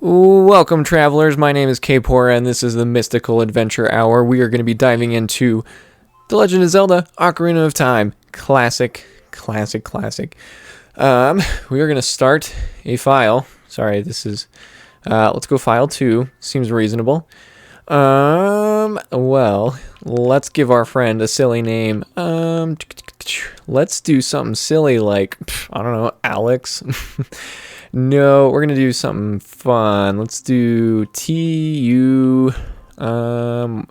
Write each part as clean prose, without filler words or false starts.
Welcome, travelers. My name is Kapora, and this is the Mystical Adventure Hour. We are going to be diving into The Legend of Zelda: Ocarina of Time. Classic. We are going to start a file. Sorry, this is... let's go file 2. Seems reasonable. Well, let's give our friend a silly name. Let's do something silly like, I don't know, Alex. No, we're gonna do something fun. Let's do T-U R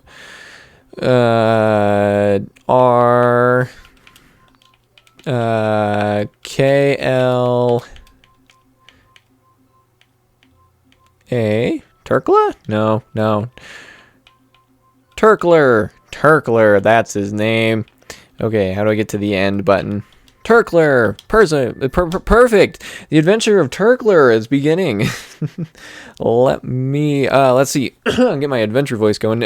K-L A Turkla? No. Turkler, that's his name. Okay, how do I get to the end button? Turkler! Perfect! The adventure of Turkler is beginning. Let's see. Get my adventure voice going.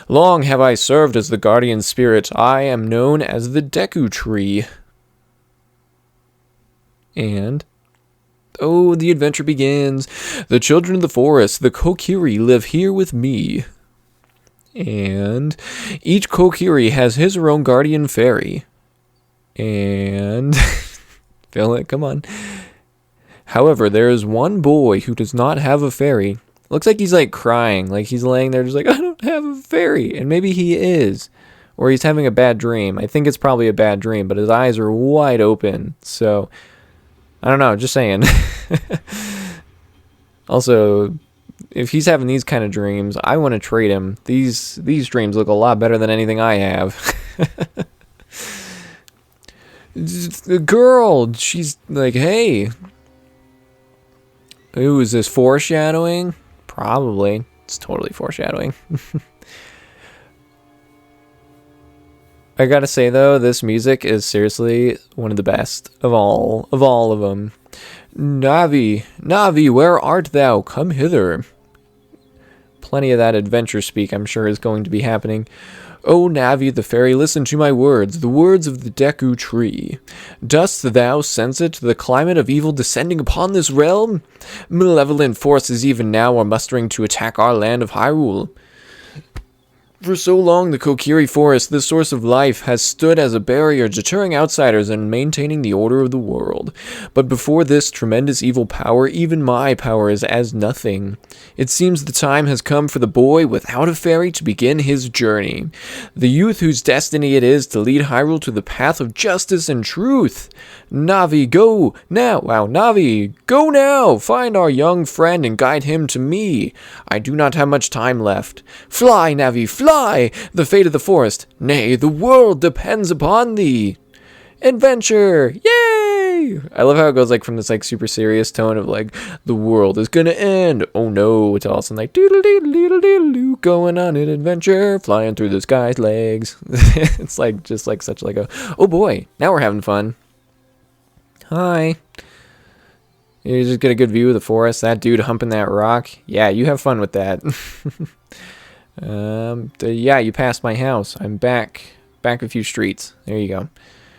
Long have I served as the guardian spirit. I am known as the Deku Tree. And... oh, the adventure begins. The children of the forest, the Kokiri, live here with me. And each Kokiri has his or own guardian fairy. And fill it, come on. However, there is one boy who does not have a fairy. Looks like he's like crying, like he's laying there just like, I don't have a fairy. And maybe he is, or he's having a bad dream. I think it's probably a bad dream, but his eyes are wide open. So I don't know, just saying. Also, if he's having these kind of dreams, I want to trade him. These dreams look a lot better than anything I have. The girl, she's like, hey. Ooh, is this foreshadowing? Probably. It's totally foreshadowing. I gotta say, though, this music is seriously one of the best of all of them. Navi, where art thou? Come hither. Plenty of that adventure speak, I'm sure, is going to be happening. O Navi the fairy, listen to my words, the words of the Deku Tree. Dost thou sense it, the climate of evil descending upon this realm? Malevolent forces even now are mustering to attack our land of Hyrule. For so long, the Kokiri Forest, this source of life, has stood as a barrier deterring outsiders and maintaining the order of the world. But before this tremendous evil power, even my power is as nothing. It seems the time has come for the boy without a fairy to begin his journey. The youth whose destiny it is to lead Hyrule to the path of justice and truth. Navi, go now! Wow, Navi, go now! Find our young friend and guide him to me. I do not have much time left. Fly, Navi, fly! The fate of the forest, nay, the world depends upon thee. Adventure! Yay! I love how it goes like from this like super serious tone of like the world is gonna end. Oh no! It's all like doodle doodle doodle doodle going on an adventure, flying through the sky's legs. It's like just like such like a oh boy! Now we're having fun. Hi. You just get a good view of the forest. That dude humping that rock. Yeah, you have fun with that. Yeah, you passed my house. I'm back a few streets. There you go.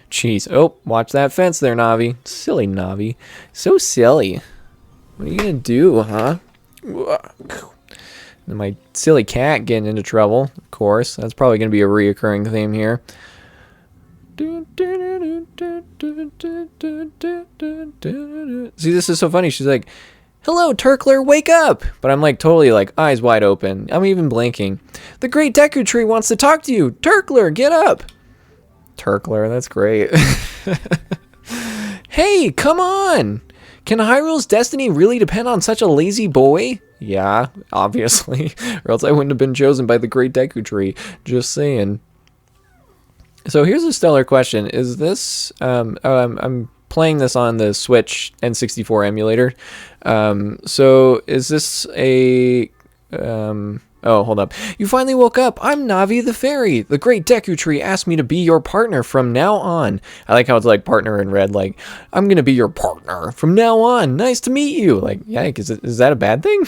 Jeez. Oh, watch that fence there, Navi. Silly Navi. So silly. What are you gonna do, huh? And my silly cat getting into trouble, of course. That's probably gonna be a reoccurring theme here. See, this is so funny. She's like, hello, Turkler, wake up! But I'm like totally like eyes wide open. I'm even blinking. The great Deku Tree wants to talk to you. Turkler, get up! Turkler, that's great. Hey, come on! Can Hyrule's destiny really depend on such a lazy boy? Yeah, obviously. Or else I wouldn't have been chosen by the great Deku Tree. Just saying. So here's a stellar question. Is this... I'm playing this on the Switch N64 emulator. So is this a... oh, hold up. You finally woke up. I'm Navi the fairy. The great Deku Tree asked me to be your partner from now on. I like how it's like partner in red. Like, I'm going to be your partner from now on. Nice to meet you. Like, yikes, is that a bad thing?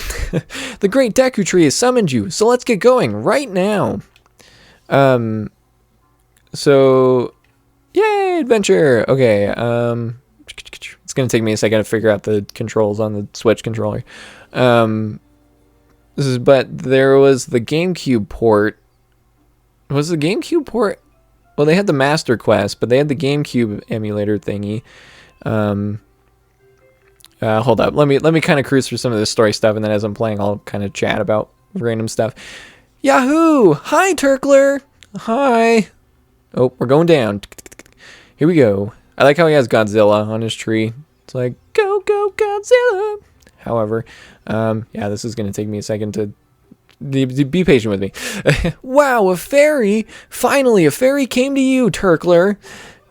The great Deku Tree has summoned you. So let's get going right now. So, yay, adventure. Okay, It's going to take me a second to figure out the controls on the Switch controller. But there was the GameCube port. Was the GameCube port? Well, they had the Master Quest, but they had the GameCube emulator thingy. Hold up. Let me kind of cruise through some of this story stuff, and then as I'm playing, I'll kind of chat about random stuff. Yahoo! Hi, Turkler! Hi! Oh, we're going down. Here we go. I like how he has Godzilla on his tree. It's like, go, go, Godzilla! However, yeah, this is going to take me a second to... Be patient with me. Wow, a fairy! Finally, a fairy came to you, Turkler!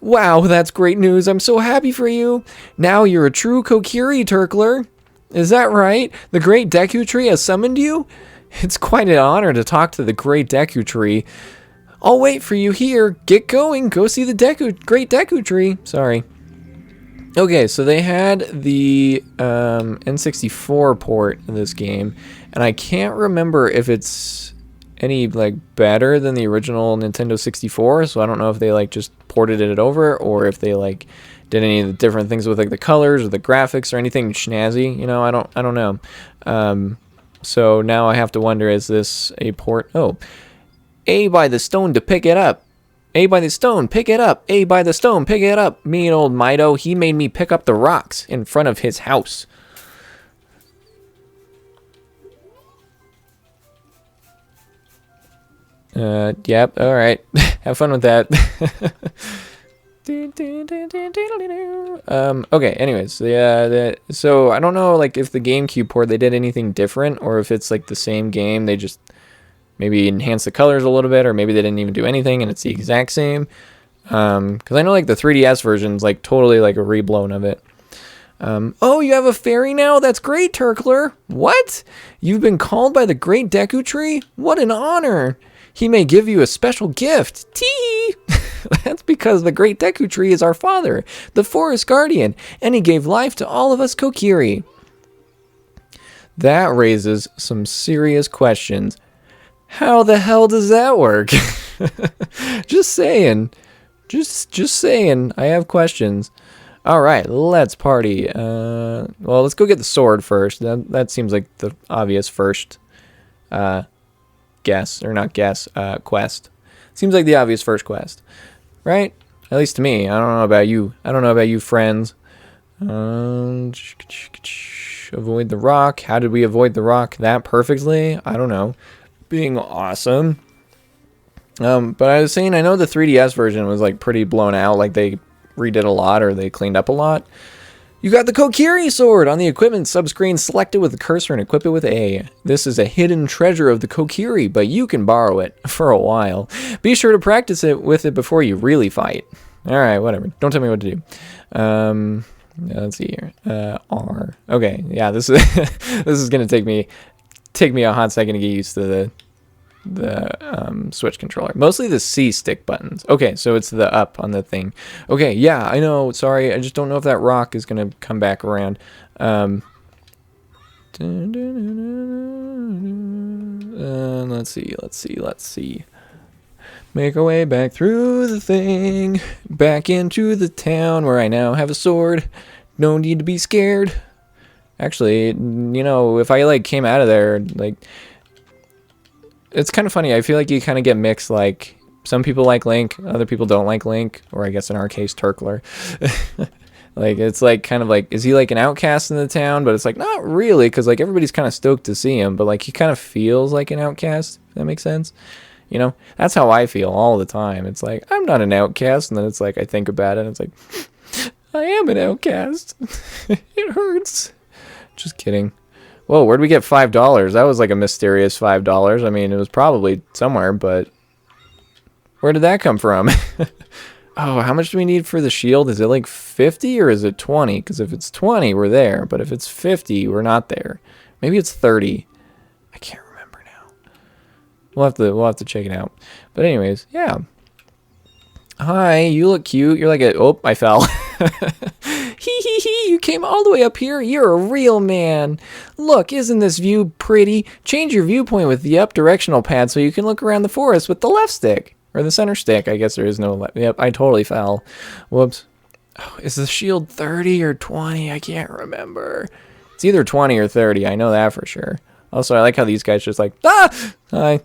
Wow, that's great news. I'm so happy for you. Now you're a true Kokiri, Turkler. Is that right? The great Deku Tree has summoned you? It's quite an honor to talk to the great Deku Tree. I'll wait for you here. Get going. Go see the great Deku Tree. Sorry. Okay, so they had the N64 port in this game, and I can't remember if it's any like better than the original Nintendo 64, so I don't know if they like just ported it over or if they like did any of the different things with like the colors or the graphics or anything snazzy, you know. I don't know. So now I have to wonder, is this a port? Oh, A by the stone to pick it up. A by the stone, pick it up. A by the stone, pick it up. Me and old Mido, he made me pick up the rocks in front of his house. Yep, alright. Have fun with that. Okay, anyways, so I don't know, like, if the GameCube port, they did anything different, or if it's, like, the same game, they just maybe enhance the colors a little bit, or maybe they didn't even do anything and it's the exact same. Because I know like the 3DS version's like totally like a reblown of it. Oh, you have a fairy now? That's great, Turkler. What? You've been called by the great Deku Tree? What an honor. He may give you a special gift. Tee! That's because the great Deku Tree is our father, the forest guardian, and he gave life to all of us Kokiri. That raises some serious questions. How the hell does that work? Just saying. Just saying. I have questions. All right, let's party. Well, let's go get the sword first. That seems like the obvious first quest. Seems like the obvious first quest, right? At least to me. I don't know about you. I don't know about you, friends. Avoid the rock. How did we avoid the rock that perfectly? I don't know. Being awesome. But I was saying, I know the 3DS version was like pretty blown out, like they redid a lot or they cleaned up a lot. You got the Kokiri sword on the equipment subscreen. Select it with the cursor and equip it with A. This is a hidden treasure of the Kokiri, but you can borrow it for a while. Be sure to practice it with it before you really fight. Alright, whatever. Don't tell me what to do. Let's see here. R. Okay, yeah, this is this is gonna take me a hot second to get used to the Switch controller. Mostly the C stick buttons. Okay, so it's the up on the thing. Okay, yeah, I know. Sorry, I just don't know if that rock is gonna come back around. Let's see. Make our way back through the thing, back into the town where I now have a sword. No need to be scared. Actually, you know, if I like came out of there, like, it's kind of funny. I feel like you kind of get mixed. Like, some people like Link, other people don't like Link, or I guess in our case, Turkler. Like, it's like kind of like, is he like an outcast in the town? But it's like, not really, because like everybody's kind of stoked to see him, but like he kind of feels like an outcast, if that makes sense. You know, that's how I feel all the time. It's like, I'm not an outcast, and then it's like, I think about it, and it's like, I am an outcast. It hurts. Just kidding. Whoa, where'd we get $5? That was like a mysterious $5. I mean, it was probably somewhere, but where did that come from? Oh, how much do we need for the shield? Is it like 50 or is it 20? Because if it's 20, we're there. But if it's 50, we're not there. Maybe it's 30. I can't remember now. We'll have to check it out. But anyways, yeah. Hi, you look cute. You're like a... Oh, I fell. Hee, you came all the way up here. You're a real man. Look, isn't this view pretty? Change your viewpoint with the up directional pad so you can look around the forest with the left stick. Or the center stick. I guess there is no left. Yep, I totally fell. Whoops. Oh, is the shield 30 or 20? I can't remember. It's either 20 or 30. I know that for sure. Also, I like how these guys just like, ah! Hi.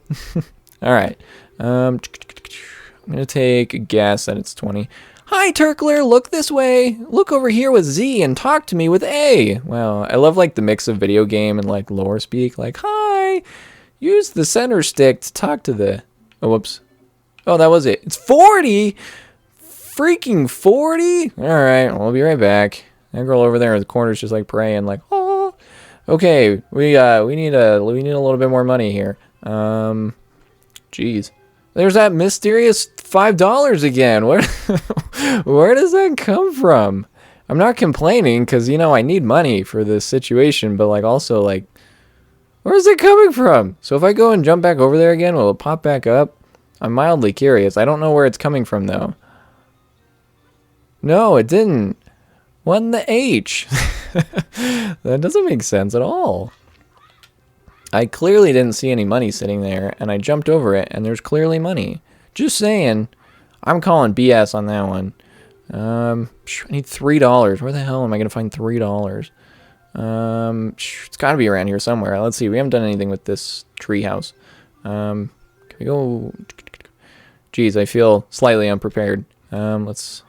All right. I'm going to take a guess that it's 20. Hi, Turkler, look this way. Look over here with Z and talk to me with A. Wow, I love like the mix of video game and like lore speak. Like, hi, use the center stick to talk to the... Oh, whoops. Oh, that was it. It's 40? Freaking 40? All right, we'll be right back. That girl over there in the corner is just like praying like, oh. Okay, we need a little bit more money here. Jeez. There's that mysterious $5 again. Where does that come from? I'm not complaining because, you know, I need money for this situation, but like also like, where's it coming from? So if I go and jump back over there again, will it pop back up? I'm mildly curious. I don't know where it's coming from though. No, it didn't. What in the H? That doesn't make sense at all. I clearly didn't see any money sitting there, and I jumped over it, and there's clearly money. Just saying. I'm calling BS on that one. I need $3. Where the hell am I going to find $3? It's got to be around here somewhere. Let's see. We haven't done anything with this tree house. Can we go... Jeez, I feel slightly unprepared. Let's...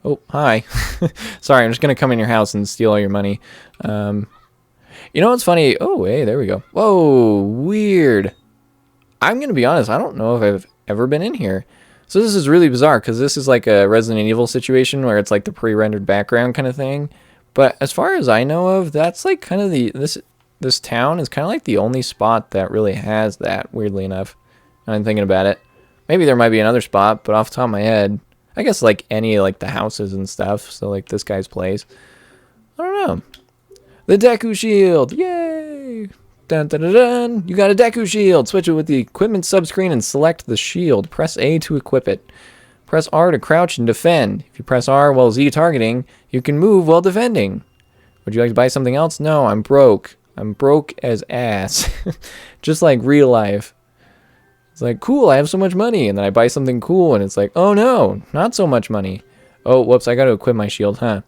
Oh, hi. Sorry, I'm just going to come in your house and steal all your money. You know what's funny? Oh, hey, there we go. Whoa, weird. I'm going to be honest. I don't know if I've ever been in here. So this is really bizarre because this is like a Resident Evil situation where it's like the pre-rendered background kind of thing. But as far as I know of, that's like kind of this town is kind of like the only spot that really has that, weirdly enough. I'm thinking about it. Maybe there might be another spot, but off the top of my head, I guess like any like the houses and stuff. So like this guy's place. I don't know. The Deku Shield! Yay! Dun, dun, dun, dun. You got a Deku Shield! Switch it with the equipment subscreen and select the shield. Press A to equip it. Press R to crouch and defend. If you press R while Z targeting, you can move while defending. Would you like to buy something else? No, I'm broke. I'm broke as ass. Just like real life. It's like, cool, I have so much money. And then I buy something cool and it's like, oh no, not so much money. Oh, whoops, I gotta equip my shield, huh?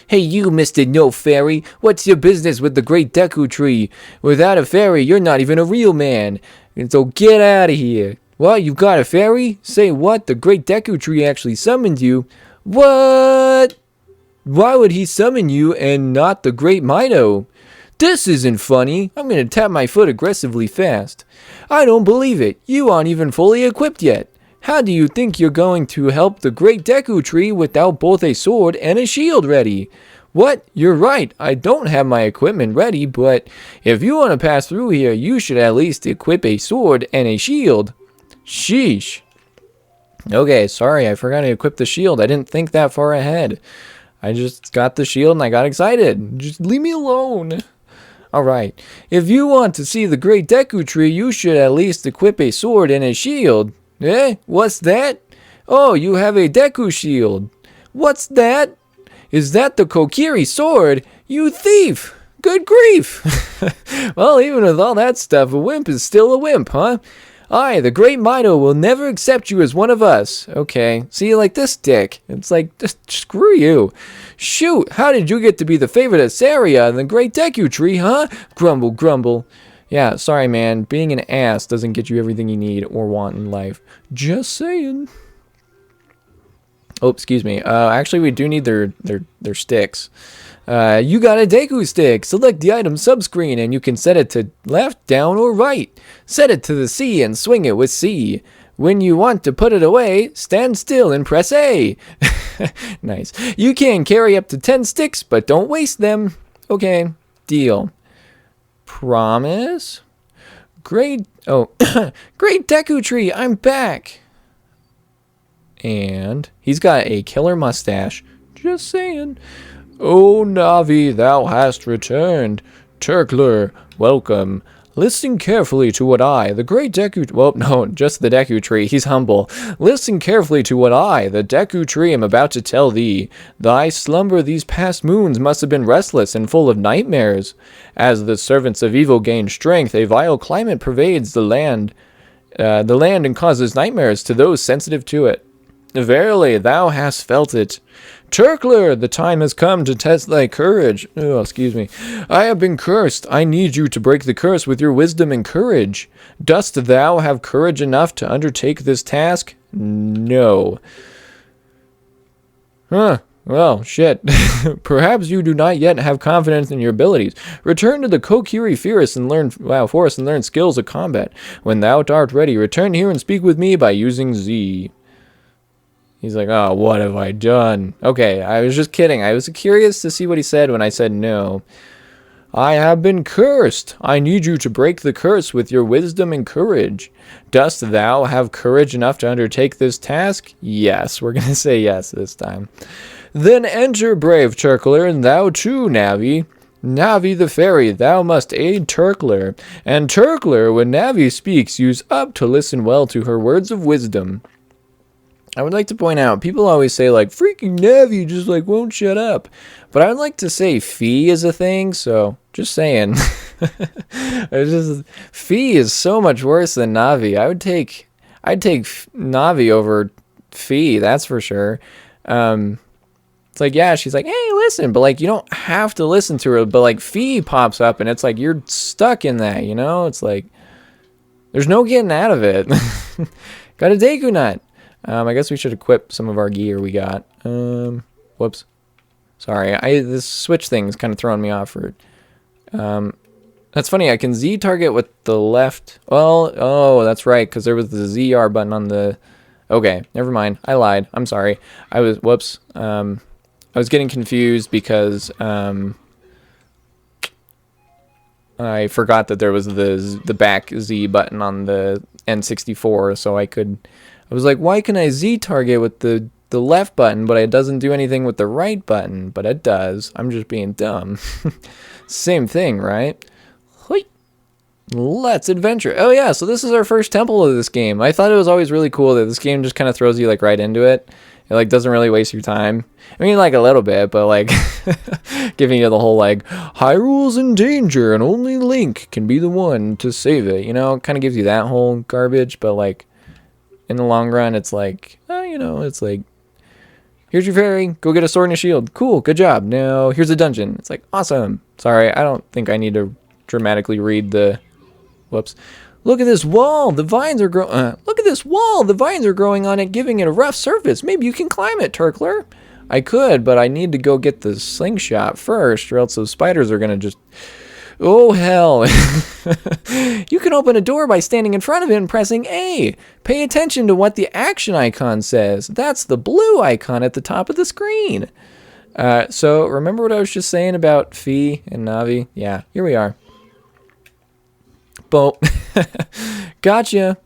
Hey you, Mr. No Fairy, what's your business with the Great Deku Tree? Without a fairy, you're not even a real man. And so get out of here. What, you got a fairy? Say what? The Great Deku Tree actually summoned you? What? Why would he summon you and not the Great Mido? This isn't funny. I'm gonna tap my foot aggressively fast. I don't believe it. You aren't even fully equipped yet. How do you think you're going to help the Great Deku Tree without both a sword and a shield ready? What? You're right. I don't have my equipment ready, but if you want to pass through here, you should at least equip a sword and a shield. Sheesh. Okay, sorry, I forgot to equip the shield. I didn't think that far ahead. I just got the shield and I got excited. Just leave me alone. Alright, if you want to see the Great Deku Tree, you should at least equip a sword and a shield. Eh? What's that? Oh, you have a Deku Shield. What's that? Is that the Kokiri sword? You thief! Good grief! Well, even with all that stuff, a wimp is still a wimp, huh? I, the Great Mido, will never accept you as one of us. Okay, see, like this dick. It's like, just screw you. Shoot, how did you get to be the favorite of Saria and the Great Deku Tree, huh? Grumble, grumble. Yeah, sorry, man. Being an ass doesn't get you everything you need or want in life. Just saying. Oh, excuse me. Actually, we do need their sticks. You got a Deku stick. Select the item subscreen and you can set it to left, down, or right. Set it to the C and swing it with C. When you want to put it away, stand still and press A. Nice. You can carry up to 10 sticks, but don't waste them. Okay, deal. Promise? Great Deku Tree, I'm back. And he's got a killer mustache. Just saying. Oh, Navi, thou hast returned. Turkler, welcome. Listen carefully to what I, the Great Deku... Well, no, just the Deku Tree. He's humble. Listen carefully to what I, the Deku Tree, am about to tell thee. Thy slumber these past moons must have been restless and full of nightmares. As the servants of evil gain strength, a vile climate pervades the land and causes nightmares to those sensitive to it. Verily, thou hast felt it. Turkler, the time has come to test thy courage. Oh, excuse me. I have been cursed. I need you to break the curse with your wisdom and courage. Dost thou have courage enough to undertake this task? No. Huh. Well, shit. Perhaps you do not yet have confidence in your abilities. Return to the Kokiri forest and learn skills of combat. When thou art ready, return here and speak with me by using Z. He's like, oh, what have I done? Okay, I was just kidding. I was curious to see what he said when I said no. I have been cursed. I need you to break the curse with your wisdom and courage. Dost thou have courage enough to undertake this task? Yes, we're going to say yes this time. Then enter, brave Turkler, and thou too, Navi. Navi the fairy, thou must aid Turkler. And Turkler, when Navi speaks, use up to listen well to her words of wisdom. I would like to point out, people always say, like, freaking Navi just, like, won't shut up. But I would like to say fee is a thing, so just saying. Fee is so much worse than Navi. I'd take Navi over fee, that's for sure. It's like, yeah, she's like, hey, listen, but, like, you don't have to listen to her, but, like, fee pops up, and it's like, you're stuck in that, you know? It's like, there's no getting out of it. Got a Deku Nut. I guess we should equip some of our gear we got. Whoops. Sorry, this switch thing is kind of throwing me off. That's funny, I can Z target with the left. Well, oh, that's right, because there was the ZR button on the... Okay, never mind. I lied. I'm sorry. Whoops. I was getting confused because I forgot that there was the back Z button on the N64, so I was like, why can I Z target with the left button, but it doesn't do anything with the right button? But it does. I'm just being dumb. Same thing, right? Let's adventure. Oh yeah, so this is our first temple of this game. I thought it was always really cool that this game just kind of throws you like right into it. It like doesn't really waste your time. I mean, like a little bit, but like giving you the whole like Hyrule's in danger and only Link can be the one to save it. You know, kind of gives you that whole garbage, but like in the long run, it's like, you know, it's like, here's your fairy, go get a sword and a shield. Cool, good job. Now here's a dungeon. It's like, awesome. Sorry, I don't think I need to dramatically read the... Whoops. Look at this wall. The vines are look at this wall. The vines are growing on it, giving it a rough surface. Maybe you can climb it, Turkler. I could, but I need to go get the slingshot first, or else those spiders are going to just... Oh, hell. You can open a door by standing in front of it and pressing A. Pay attention to what the action icon says. That's the blue icon at the top of the screen. So remember what I was just saying about Fee and Navi? Yeah, here we are. Boom. Gotcha.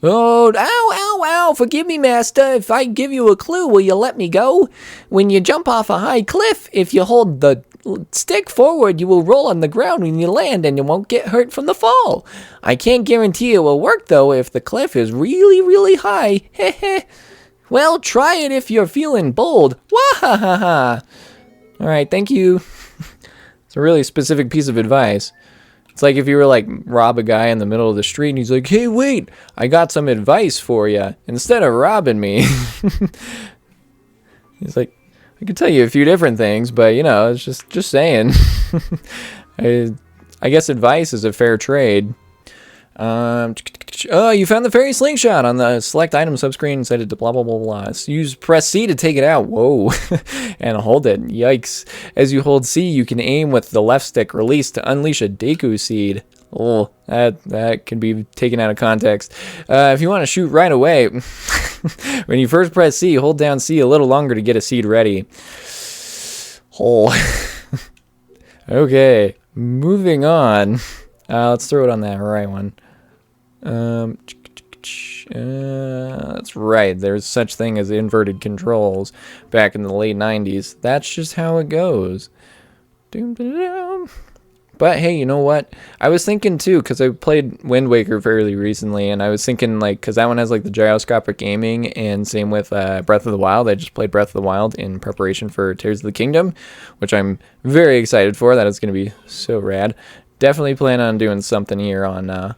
Oh, ow. Forgive me, master. If I give you a clue, will you let me go? When you jump off a high cliff, if you hold the stick forward, you will roll on the ground when you land and you won't get hurt from the fall. I can't guarantee it will work, though, if the cliff is really, really high. Heh. Well, try it if you're feeling bold. Wahahaha. All right, thank you. It's a really specific piece of advice. It's like if you were like rob a guy in the middle of the street and he's like, hey, wait, I got some advice for you. Instead of robbing me. He's like, I could tell you a few different things, but you know, it's just saying. I guess advice is a fair trade. Oh, you found the fairy slingshot on the select item subscreen, set it to blah, blah, blah, blah. So press C to take it out. Whoa. And hold it. Yikes. As you hold C, you can aim with the left stick release to unleash a Deku seed. Oh, that can be taken out of context. If you want to shoot right away, when you first press C, hold down C a little longer to get a seed ready. Oh. Okay. Moving on. Let's throw it on that right one. That's right. There's such thing as inverted controls back in the late 90s. That's just how it goes. But hey, you know what? I was thinking too, because I played Wind Waker fairly recently, and I was thinking like, because that one has like the gyroscopic aiming, and same with Breath of the Wild. I just played Breath of the Wild in preparation for Tears of the Kingdom, which I'm very excited for. That is going to be so rad. Definitely plan on doing something here on the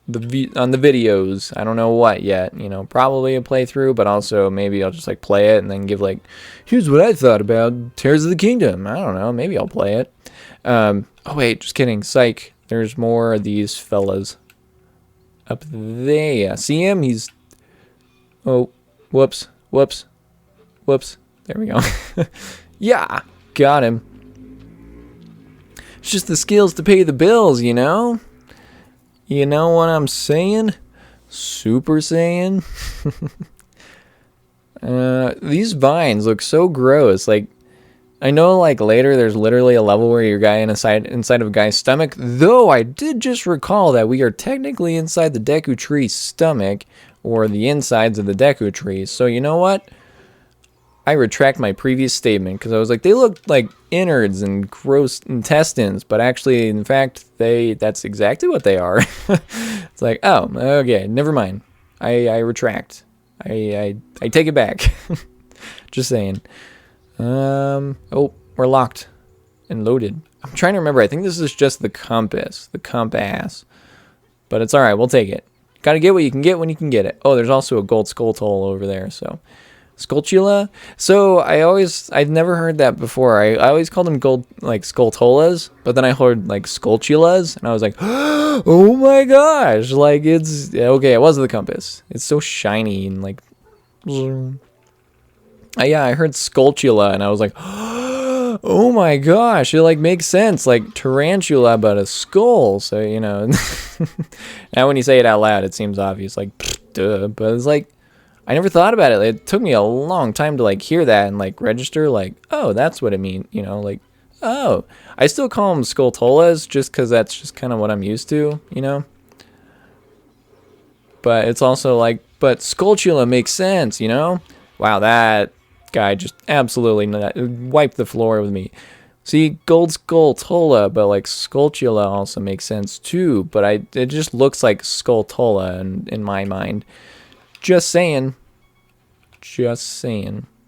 on the videos. I don't know what yet. You know, probably a playthrough, but also maybe I'll just like play it and then give like, here's what I thought about Tears of the Kingdom. I don't know. Maybe I'll play it. Oh wait, just kidding. Psych. There's more of these fellas up there. See him? He's. Oh, whoops, whoops, whoops. There we go. Yeah, got him. It's just the skills to pay the bills, you know? You know what I'm saying? Super Saiyan. These vines look so gross. Like, I know like later there's literally a level where you're inside of a guy's stomach, though I did just recall that we are technically inside the Deku Tree's stomach, or the insides of the Deku Tree. So you know what? I retract my previous statement, because I was like, they look like innards and gross intestines, but actually, in fact, that's exactly what they are. It's like, oh, okay, never mind. I retract. I take it back. Just saying. Oh, we're locked and loaded. I'm trying to remember. I think this is just the compass. But it's alright, we'll take it. Gotta get what you can get when you can get it. Oh, there's also a gold skull toll over there, so... Skulltula? So I'd never heard that before. I always called them gold, like, Skulltolas, but then I heard, like, Skulltulas, and I was like, oh my gosh, like, it's, okay, it was the compass. It's so shiny, and, like, yeah, I heard Skulltula, and I was like, oh my gosh, it, like, makes sense, like, tarantula, but a skull, so, you know, now when you say it out loud, it seems obvious, like, duh, but it's like, I never thought about it. It took me a long time to like hear that and like register like, oh, that's what it means, you know, like, oh. I still call them Skulltolas just because that's just kind of what I'm used to, you know. But it's also like, but Skulltula makes sense, you know. Wow, that guy just absolutely wiped the floor with me. See, gold Skulltola, but like Skulltula also makes sense too. But it just looks like Skulltola in my mind. Just saying.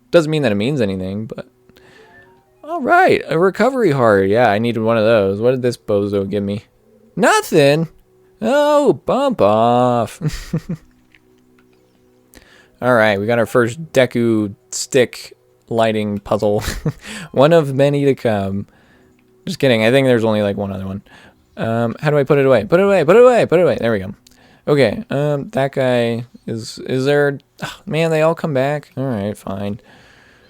Doesn't mean that it means anything, but... Alright, a recovery heart. Yeah, I needed one of those. What did this bozo give me? Nothing! Oh, bump off. Alright, we got our first Deku stick lighting puzzle. One of many to come. Just kidding, I think there's only like one other one. How do I put it away? Put it away, put it away, put it away. There we go. Okay, that guy is there... Oh, man, they all come back. Alright, fine.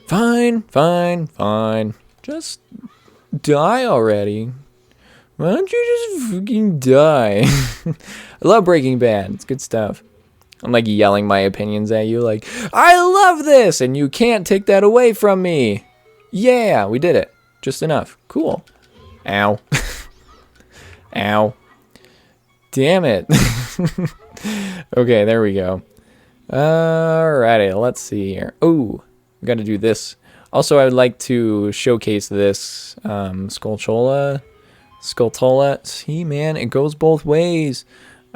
Fine. Just die already. Why don't you just fucking die? I love Breaking Bad. It's good stuff. I'm like yelling my opinions at you like, I love this! And you can't take that away from me! Yeah, we did it. Just enough. Cool. Ow. Ow. Damn it. Okay, there we go. Alrighty, let's see here. Oh, we gotta do this. Also, I would like to showcase this Skulltola. See, man, it goes both ways.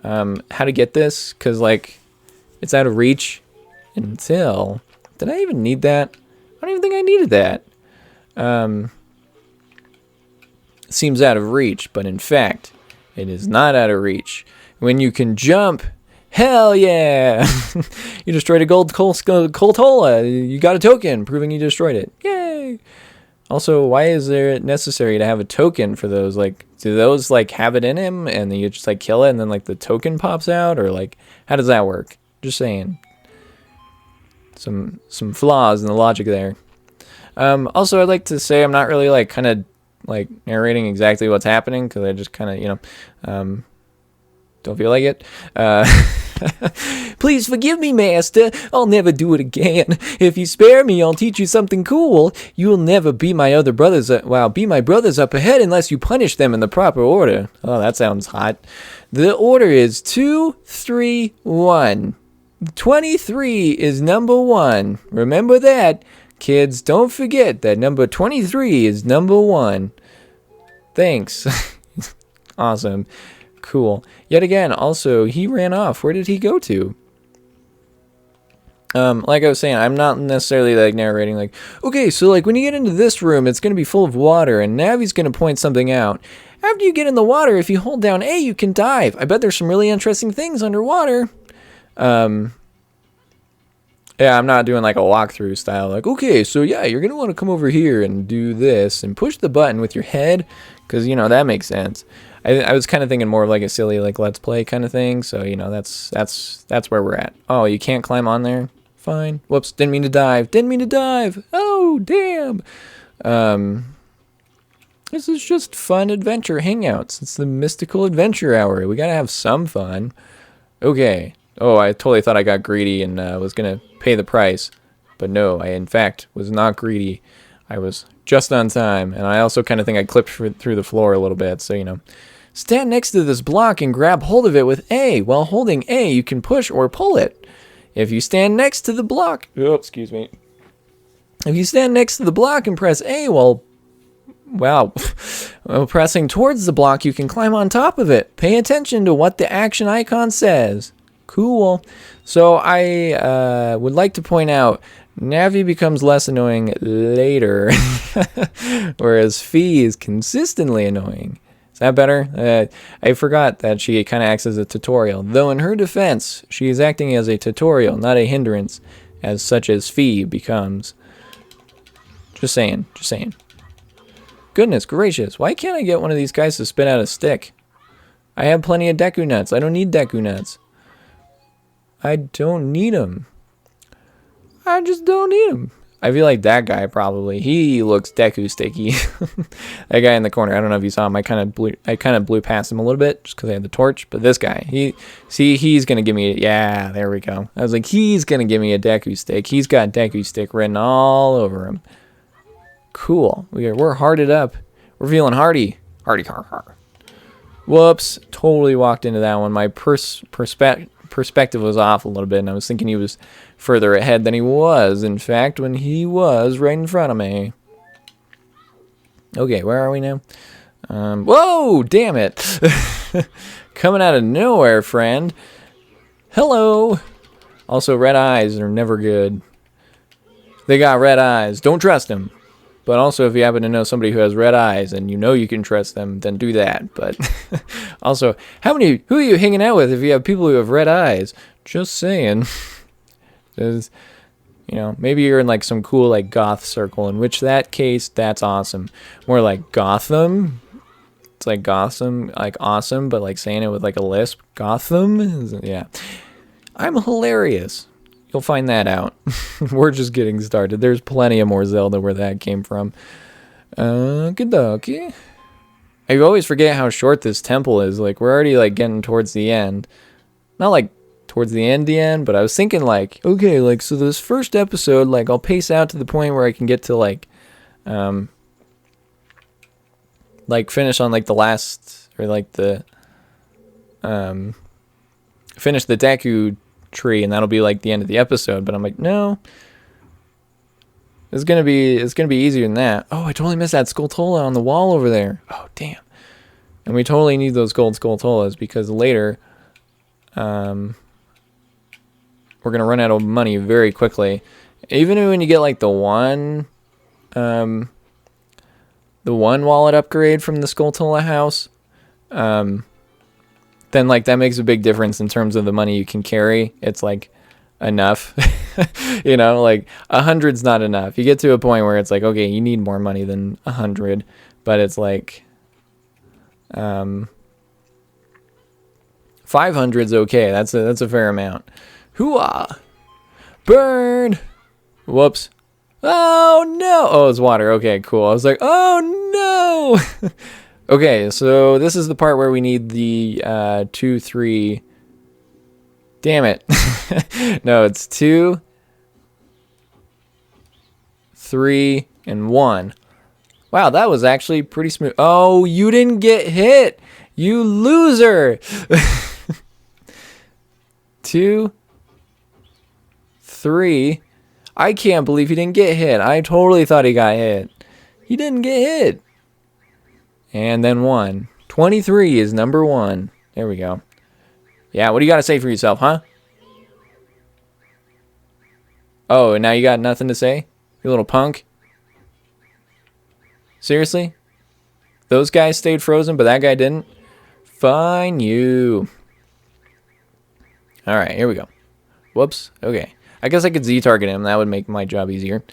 How to get this? Because, like, it's out of reach until... Did I even need that? I don't even think I needed that. Seems out of reach, but in fact... It is not out of reach. When you can jump, hell yeah! You destroyed a gold Skulltola. You got a token proving you destroyed it. Yay! Also, why is it necessary to have a token for those? Like, do those like have it in him and then you just like kill it and then like the token pops out, or like how does that work? Just saying. Some flaws in the logic there. Also, I'd like to say I'm not really like kind of like narrating exactly what's happening because I just kind of, you know, don't feel like it. Please forgive me, master. I'll never do it again. If you spare me, I'll teach you something cool. You'll never be my other brothers. Be my brothers up ahead unless you punish them in the proper order. Oh, that sounds hot. The order is 2, 3, 1. 23 is number 1. Remember that. Kids, don't forget that number 23 is number 1. Thanks. Awesome. Cool. Yet again, also, he ran off. Where did he go to? Like I was saying, I'm not necessarily like narrating like, okay, so like when you get into this room, it's going to be full of water and Navi's going to point something out. After you get in the water, if you hold down A, you can dive. I bet there's some really interesting things underwater. Yeah, I'm not doing like a walkthrough style. Like, okay, so yeah, you're going to want to come over here and do this and push the button with your head. Because, you know, that makes sense. I was kind of thinking more of like a silly like let's play kind of thing. So, you know, that's where we're at. Oh, you can't climb on there? Fine. Whoops, didn't mean to dive. Didn't mean to dive. Oh, damn. This is just fun adventure hangouts. It's the mystical adventure hour. We got to have some fun. Okay. Oh, I totally thought I got greedy and was going to pay the price. But no, I in fact was not greedy. I was just on time. And I also kind of think I clipped through the floor a little bit. So, you know. Stand next to this block and grab hold of it with A. While holding A, you can push or pull it. If you stand next to the block... Oh, excuse me. If you stand next to the block and press A while pressing towards the block, you can climb on top of it. Pay attention to what the action icon says. Cool. So I would like to point out, Navi becomes less annoying later, whereas Fee is consistently annoying. Is that better? I forgot that she kind of acts as a tutorial. Though in her defense, she is acting as a tutorial, not a hindrance, as such as Fee becomes. Just saying. Just saying. Goodness gracious, why can't I get one of these guys to spit out a stick? I have plenty of Deku Nuts. I don't need Deku Nuts. I don't need them. I just don't need them. I feel like that guy probably. He looks Deku sticky. That guy in the corner. I don't know if you saw him. I kind of blew past him a little bit just because I had the torch. But this guy, he's gonna give me. Yeah, there we go. I was like, he's gonna give me a Deku stick. He's got Deku stick written all over him. Cool. We're hearted up. We're feeling hardy. Hardy har har. Whoops. Totally walked into that one. My perspective was off a little bit, and I was thinking he was further ahead than he was, in fact, when he was right in front of me. Okay, where are we now? Whoa, damn it. Coming out of nowhere, friend. Hello. Also, red eyes are never good. They got red eyes. Don't trust them. But also, if you happen to know somebody who has red eyes and you know you can trust them, then do that. But also, who are you hanging out with if you have people who have red eyes? Just saying. Because, you know, maybe you're in like some cool like goth circle, in which that case, that's awesome. More like Gotham. It's like Gotham, like awesome, but like saying it with like a lisp. Gotham? Yeah. I'm hilarious. You'll find that out. We're just getting started. There's plenty of more Zelda where that came from. Okie I always forget how short this temple is. Like, we're already, like, getting towards the end. Not, like, towards the end, but I was thinking, like, okay, like, so this first episode, like, I'll pace out to the point where I can get to, like, finish on, like, the last, or, like, the, finish the Deku tree, and that'll be like the end of the episode. But I'm like, no, it's gonna be easier than that. Oh, I totally missed that Skulltula on the wall over there. Oh, damn. And we totally need those gold Skulltulas, because later we're gonna run out of money very quickly. Even when you get like the one wallet upgrade from the Skulltula house, then like that makes a big difference in terms of the money you can carry. It's like enough. You know, like 100's not enough. You get to a point where it's like, okay, you need more money than 100, but it's like 500's okay. That's a fair amount. Hooah! Burn! Whoops. Oh no! Oh, it's water. Okay, cool. I was like, oh no! Okay, so this is the part where we need the 2, 3. Damn it. No, it's 2, 3, and 1. Wow, that was actually pretty smooth. Oh, you didn't get hit! You loser! 2, 3. I can't believe he didn't get hit. I totally thought he got hit. He didn't get hit. And then 1. 23 is number 1. There we go. Yeah, what do you got to say for yourself, huh? Oh, and now you got nothing to say? You little punk? Seriously? Those guys stayed frozen, but that guy didn't? Fine you. Alright, here we go. Whoops. Okay. I guess I could Z-target him. That would make my job easier.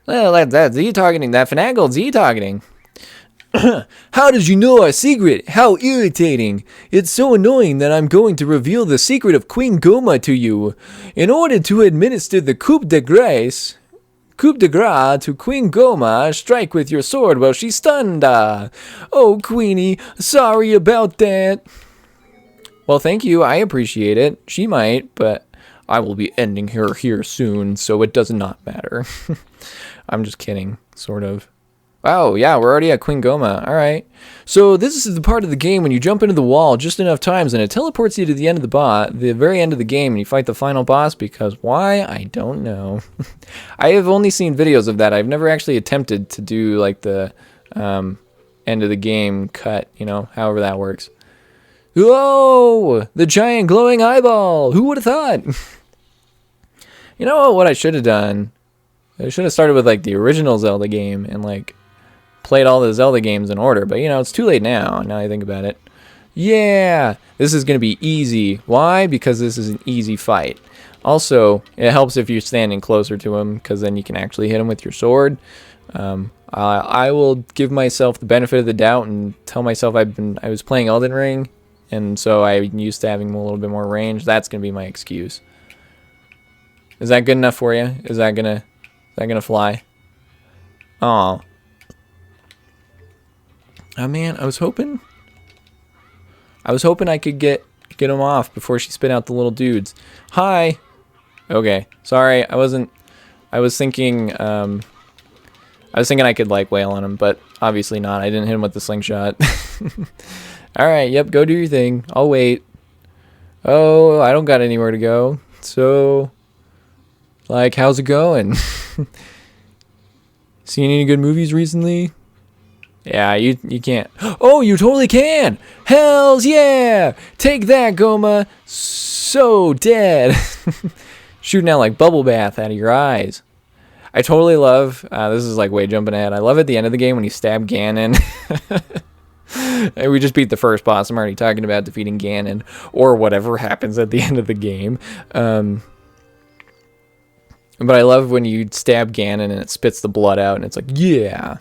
Well, that Z-targeting, that finagled Z-targeting. How did you know our secret? How irritating. It's so annoying that I'm going to reveal the secret of Queen Goma to you. In order to administer the coup de grace to Queen Goma, strike with your sword while she's stunned. Oh, Queenie, sorry about that. Well, thank you. I appreciate it. She might, but I will be ending her here soon, so it does not matter. I'm just kidding, sort of. Oh, yeah, we're already at Queen Goma. All right. So this is the part of the game when you jump into the wall just enough times and it teleports you to the end of the very end of the game, and you fight the final boss because why? I don't know. I have only seen videos of that. I've never actually attempted to do like the end of the game cut, you know, however that works. Whoa! The giant glowing eyeball! Who would have thought? You know what I should have done? I should have started with like the original Zelda game and like played all the Zelda games in order, but you know, it's too late now I think about it. Yeah, this is going to be easy. Why? Because this is an easy fight. Also, it helps if you're standing closer to him because then you can actually hit him with your sword. I will give myself the benefit of the doubt and tell myself I was playing Elden Ring, and so I'm used to having a little bit more range. That's going to be my excuse. Is that good enough for you? Is that gonna fly? Aw. Oh man, I was hoping I could get him off before she spit out the little dudes. Hi. Okay. Sorry, I was thinking I could like wail on him, but obviously not. I didn't hit him with the slingshot. Alright, yep, go do your thing. I'll wait. Oh, I don't got anywhere to go. So like, how's it going? Seen any good movies recently? Yeah, you can't. Oh, you totally can! Hells yeah! Take that, Goma! So dead! Shooting out like bubble bath out of your eyes. I totally love, this is like way jumping ahead. I love at the end of the game when you stab Ganon. And we just beat the first boss. I'm already talking about defeating Ganon. Or whatever happens at the end of the game. But I love when you stab Ganon and it spits the blood out and it's like, yeah.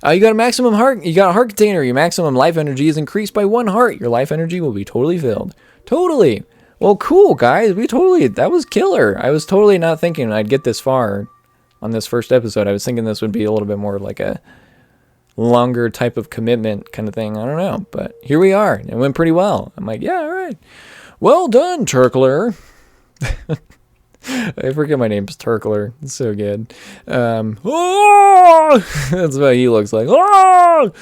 You got a maximum heart. You got a heart container. Your maximum life energy is increased by 1 heart. Your life energy will be totally filled. Totally. Well, cool, guys. That was killer. I was totally not thinking I'd get this far on this first episode. I was thinking this would be a little bit more like a longer type of commitment kind of thing. I don't know. But here we are. It went pretty well. I'm like, yeah, all right. Well done, Turkler. I forget my name's Turkler. It's so good. Oh! That's what he looks like. Oh!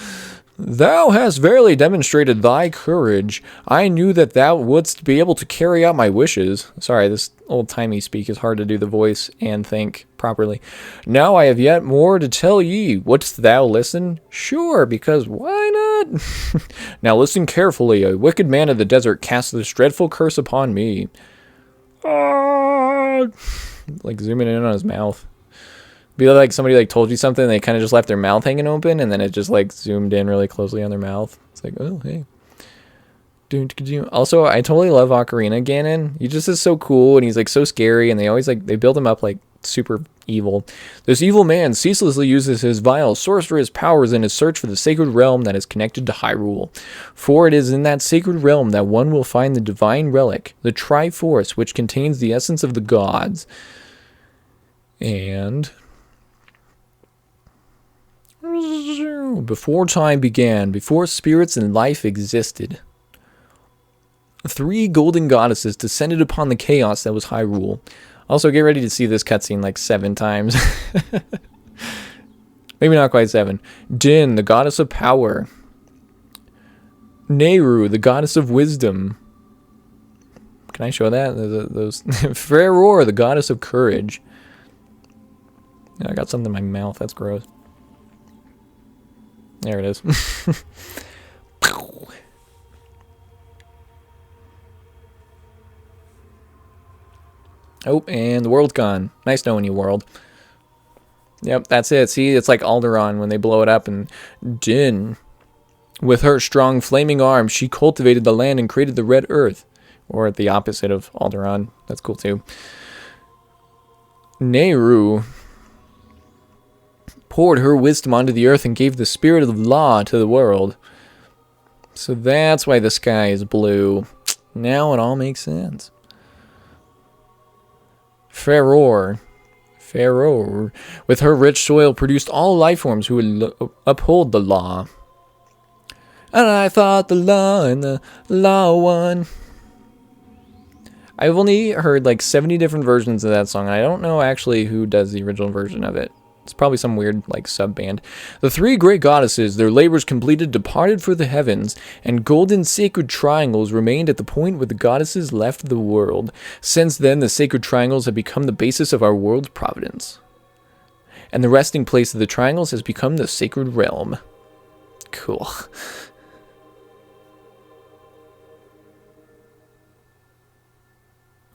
Thou hast verily demonstrated thy courage. I knew that thou wouldst be able to carry out my wishes. Sorry, this old-timey speak is hard to do the voice and think properly. Now I have yet more to tell ye. Wouldst thou listen? Sure, because why not? Now listen carefully. A wicked man of the desert cast this dreadful curse upon me. Like zooming in on his mouth. Be like somebody like told you something and they kind of just left their mouth hanging open and then it just like zoomed in really closely on their mouth. It's like, oh hey. Also, I totally love Ocarina Ganon. He just is so cool and he's like so scary and they always like they build him up like super evil. This evil man ceaselessly uses his vile sorcerous powers in his search for the sacred realm that is connected to Hyrule. For it is in that sacred realm that one will find the divine relic, the Triforce, which contains the essence of the gods. And before time began, before spirits and life existed, 3 golden goddesses descended upon the chaos that was Hyrule. Also, get ready to see this cutscene like 7 times. Maybe not quite 7. Din, the goddess of power. Nehru, the goddess of wisdom. Can I show that? Those Ferror, the goddess of courage. I got something in my mouth. That's gross. There it is. Oh, and the world's gone. Nice knowing you, world. Yep, that's it. See, it's like Alderaan when they blow it up. And Din, with her strong flaming arms, she cultivated the land and created the red earth. Or the opposite of Alderaan. That's cool too. Nehru poured her wisdom onto the earth and gave the spirit of law to the world. So that's why the sky is blue. Now it all makes sense. Pharaoh, with her rich soil, produced all life forms who would uphold the law. And I fought the law and the law won. I've only heard like 70 different versions of that song. I don't know actually who does the original version of it. It's probably some weird like sub band. The three great goddesses, their labors completed, departed for the heavens, and golden sacred triangles remained at the point where the goddesses left the world. Since then, the sacred triangles have become the basis of our world's providence. And the resting place of the triangles has become the sacred realm. Cool.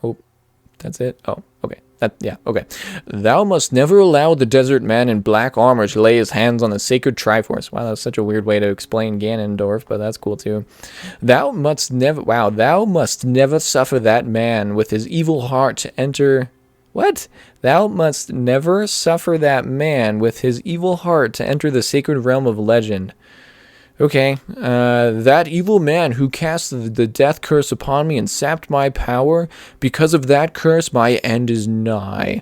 Oh, that's it? Oh, okay. Okay. Thou must never allow the desert man in black armor to lay his hands on the sacred Triforce. Wow, that's such a weird way to explain Ganondorf, but that's cool too. Thou must never suffer that man with his evil heart to enter... What? Thou must never suffer that man with his evil heart to enter the sacred realm of legend. Okay, that evil man who cast the death curse upon me and sapped my power, because of that curse my end is nigh.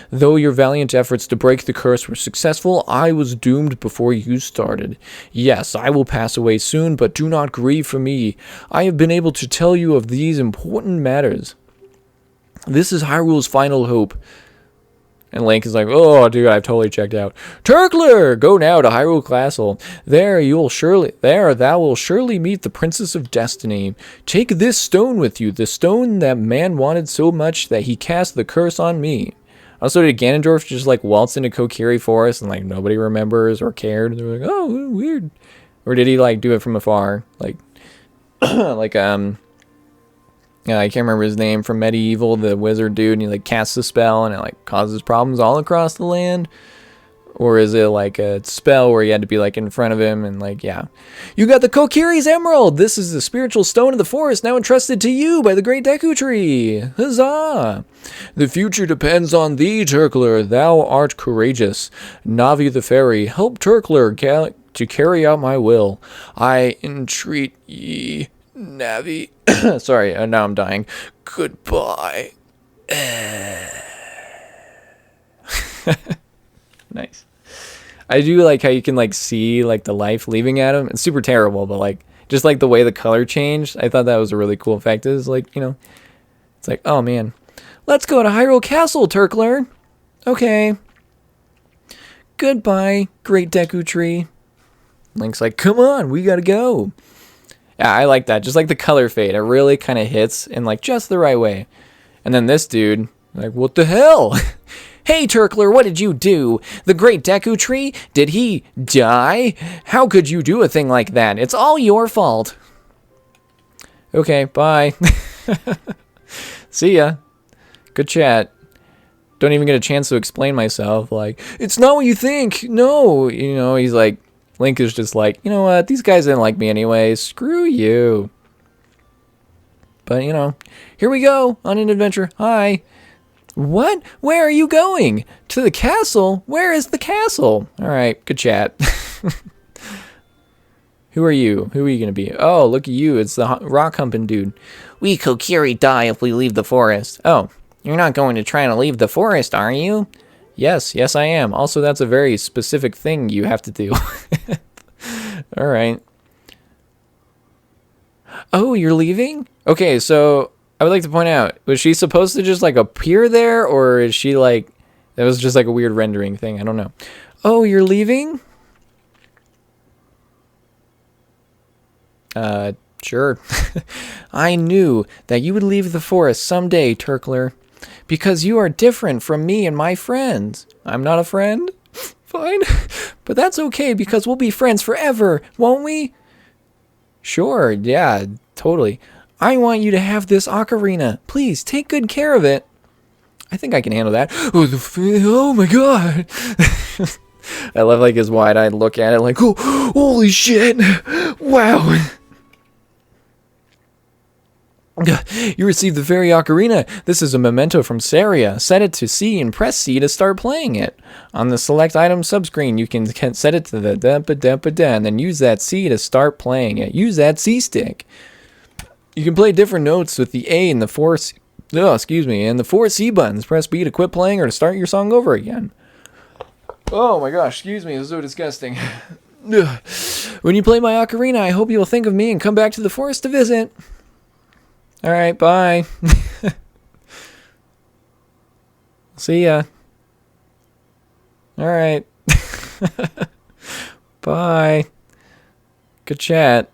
Though your valiant efforts to break the curse were successful, I was doomed before you started. Yes, I will pass away soon, but do not grieve for me. I have been able to tell you of these important matters. This is Hyrule's final hope. And Link is like, oh, dude, I've totally checked out. Turkler, go now to Hyrule Castle. There thou will surely meet the Princess of Destiny. Take this stone with you, the stone that man wanted so much that he cast the curse on me. Also, did Ganondorf just like waltz into Kokiri Forest and like nobody remembers or cared? They're like, oh, weird. Or did he like do it from afar? Like, I can't remember his name from Medieval, the wizard dude, and he like casts a spell and it like causes problems all across the land. Or is it like a spell where you had to be like in front of him and like, yeah. You got the Kokiri's Emerald! This is the spiritual stone of the forest now entrusted to you by the great Deku Tree! Huzzah! The future depends on thee, Turkler. Thou art courageous. Navi the fairy, help Turkler to carry out my will. I entreat ye, Navi. Sorry, now I'm dying. Goodbye. Nice. I do like how you can like see like the life leaving at him. It's super terrible, but like just like the way the color changed, I thought that was a really cool effect. It's like, you know, it's like, oh man, let's go to Hyrule Castle, Turkler. Okay. Goodbye, great Deku Tree. Link's like, come on, we gotta go. Yeah, I like that. Just like the color fade, it really kind of hits in like just the right way. And then this dude, like, what the hell? Hey, Turkler, what did you do? The great Deku Tree? Did he die? How could you do a thing like that? It's all your fault. Okay, bye. See ya. Good chat. Don't even get a chance to explain myself. Like, it's not what you think. No. You know, he's like, Link is just like, you know what? These guys didn't like me anyway. Screw you. But, you know, here we go on an adventure. Hi. What? Where are you going? To the castle? Where is the castle? All right, good chat. Who are you? Who are you going to be? Oh, look at you. It's the rock humping dude. We Kokiri die if we leave the forest. Oh, you're not going to try to leave the forest, are you? Yes, I am. Also, that's a very specific thing you have to do. All right. Oh, you're leaving? Okay, so I would like to point out, was she supposed to just like appear there, or is she like, that was just like a weird rendering thing? I don't know. Oh, you're leaving? Sure. I knew that you would leave the forest someday, Turkler, because you are different from me and my friends. I'm not a friend? Fine. But that's okay, because we'll be friends forever, won't we? Sure, yeah, totally. I want you to have this ocarina. Please, take good care of it. I think I can handle that. Oh my god. I love like his wide-eyed look at it like, oh, holy shit. Wow. You received the fairy ocarina. This is a memento from Saria. Set it to C and press C to start playing it. On the select item subscreen, you can set it to the da-ba-da-ba-da, and then use that C to start playing it. Use that C stick. You can play different notes with the A and the four C buttons. Press B to quit playing or to start your song over again. Oh my gosh, excuse me, it was so disgusting. When you play my ocarina, I hope you will think of me and come back to the forest to visit. Alright, bye. See ya. Alright. Bye. Good chat.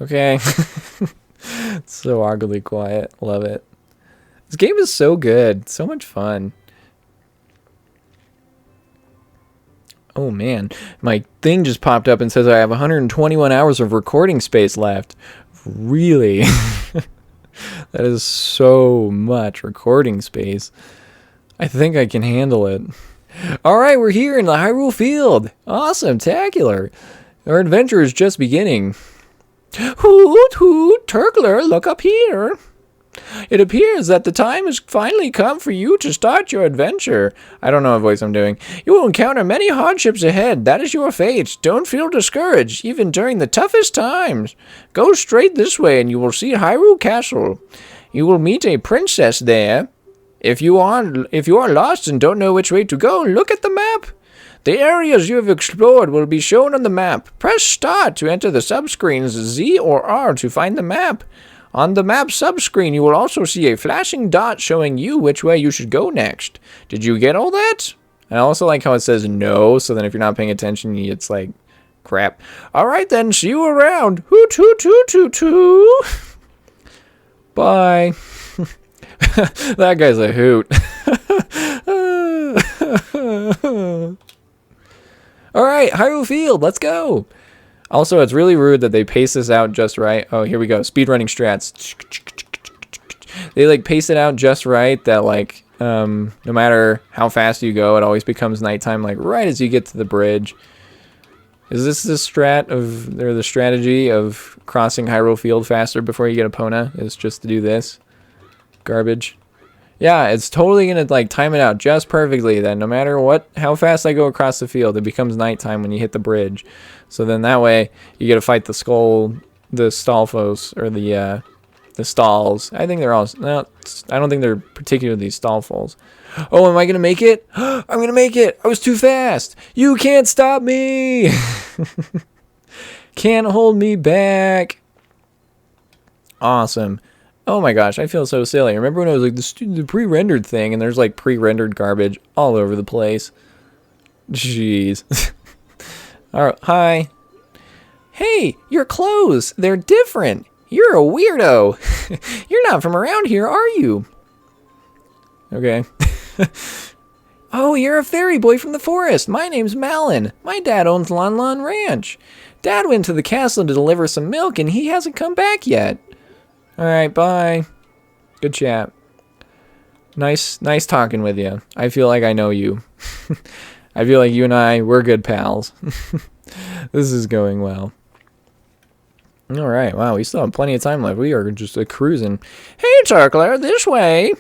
Okay. It's so awkwardly quiet. Love it. This game is so good. So much fun. Oh man, my thing just popped up and says I have 121 hours of recording space left. Really? That is so much recording space. I think I can handle it. Alright, we're here in the Hyrule Field. Awesome, tacular. Our adventure is just beginning. Hoot, hoot, Turkler, look up here. It appears that the time has finally come for you to start your adventure. I don't know what voice I'm doing. You will encounter many hardships ahead. That is your fate. Don't feel discouraged, even during the toughest times. Go straight this way and you will see Hyrule Castle. You will meet a princess there. If you are lost and don't know which way to go, look at the map. The areas you have explored will be shown on the map. Press start to enter the subscreens, Z or R to find the map. On the map subscreen, you will also see a flashing dot showing you which way you should go next. Did you get all that? I also like how it says no, so then if you're not paying attention, it's like, crap. Alright then, see you around. Hoot, hoot, hoot, hoot, hoot. Bye. That guy's a hoot. Alright, Hyrule Field, let's go. Also, it's really rude that they pace this out just right. Oh, here we go. Speedrunning strats. They, like, pace it out just right that, like, no matter how fast you go, it always becomes nighttime, like, right as you get to the bridge. Is this the the strategy of crossing Hyrule Field faster before you get Epona? Is just to do this? Garbage. Yeah, it's totally gonna, like, time it out just perfectly that no matter how fast I go across the field, it becomes nighttime when you hit the bridge. So then that way, you get to fight the Stalfos, or the Stalls. I think they're all, no, I don't think they're particularly Stalfos. Oh, am I gonna make it? I'm gonna make it! I was too fast! You can't stop me! Can't hold me back! Awesome. Oh my gosh, I feel so silly. Remember when it was like the pre-rendered thing, and there's like pre-rendered garbage all over the place? Jeez. Alright, hi. Hey, your clothes, they're different. You're a weirdo. You're not from around here, are you? Okay. Oh, you're a fairy boy from the forest. My name's Malin. My dad owns Lon Lon Ranch. Dad went to the castle to deliver some milk, and he hasn't come back yet. Alright, bye. Good chat. Nice talking with you. I feel like I know you. I feel like you and I, we're good pals. This is going well. Alright, wow, we still have plenty of time left. We are just cruising. Hey, Turkler, this way.